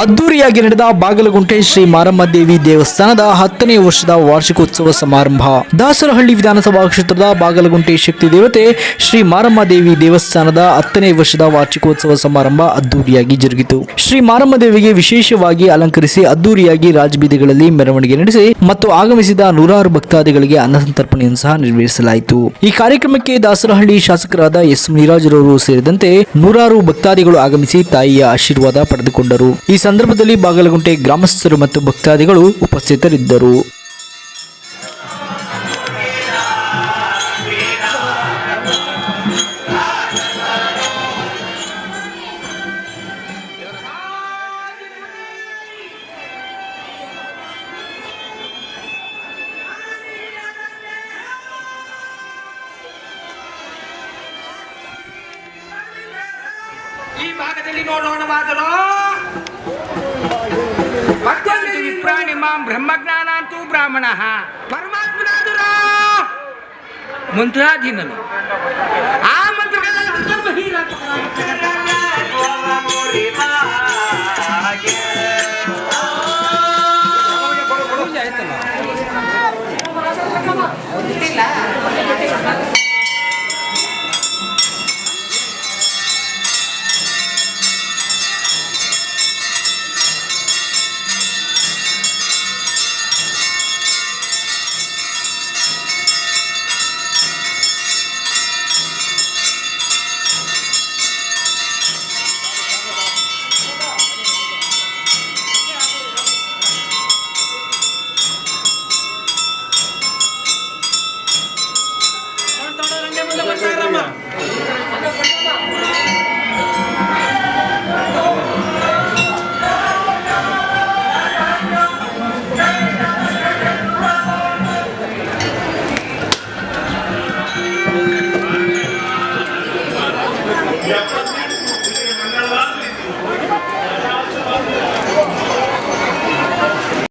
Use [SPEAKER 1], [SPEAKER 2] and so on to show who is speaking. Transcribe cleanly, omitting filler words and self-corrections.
[SPEAKER 1] ಅದ್ದೂರಿಯಾಗಿ ನಡೆದ ಬಾಗಲಗುಂಟೆ ಶ್ರೀ ಮಾರಮ್ಮ ದೇವಿ ದೇವಸ್ಥಾನದ 10ನೇ ವರ್ಷದ ವಾರ್ಷಿಕೋತ್ಸವ ಸಮಾರಂಭ. ದಾಸರಹಳ್ಳಿ ವಿಧಾನಸಭಾ ಕ್ಷೇತ್ರದ ಬಾಗಲಗುಂಟೆ ಶಕ್ತಿ ದೇವತೆ ಶ್ರೀ ಮಾರಮ್ಮ ದೇವಿ ದೇವಸ್ಥಾನದ 10ನೇ ವರ್ಷದ ವಾರ್ಷಿಕೋತ್ಸವ ಸಮಾರಂಭ ಅದ್ದೂರಿಯಾಗಿ ಜರುಗಿತು. ಶ್ರೀ ಮಾರಮ್ಮ ದೇವಿಗೆ ವಿಶೇಷವಾಗಿ ಅಲಂಕರಿಸಿ ಅದ್ದೂರಿಯಾಗಿ ರಾಜಬೀದಿಗಳಲ್ಲಿ ಮೆರವಣಿಗೆ ನಡೆಸಿ ಮತ್ತು ಆಗಮಿಸಿದ ನೂರಾರು ಭಕ್ತಾದಿಗಳಿಗೆ ಅನ್ನಸಂತರ್ಪಣೆಯನ್ನು ಸಹ ನೆರವೇರಿಸಲಾಯಿತು. ಈ ಕಾರ್ಯಕ್ರಮಕ್ಕೆ ದಾಸರಹಳ್ಳಿ ಶಾಸಕರಾದ ಎಸ್ ಮುನಿರಾಜರವರು ಸೇರಿದಂತೆ ನೂರಾರು ಭಕ್ತಾದಿಗಳು ಆಗಮಿಸಿ ತಾಯಿಯ ಆಶೀರ್ವಾದ ಪಡೆದುಕೊಂಡರು. ಈ ಸಂದರ್ಭದಲ್ಲಿ ಬಾಗಲಗುಂಟೆ ಗ್ರಾಮಸ್ಥರು ಮತ್ತು ಭಕ್ತಾದಿಗಳು ಉಪಸ್ಥಿತರಿದ್ದರು.
[SPEAKER 2] ಈ ಭಾಗದಲ್ಲಿ ನೋಡೋಣವಾದರೋ ಭಕ್ತಂತು ವಿಪ್ರಾಣಿ ಮಾಂ ಬ್ರಹ್ಮಜ್ಞಾನಾಂತೂ ಬ್ರಾಹ್ಮಣ ಪರಮಾತ್ಮನಾದರೋ ಮಂತ್ರಾಧೀನನು ಆ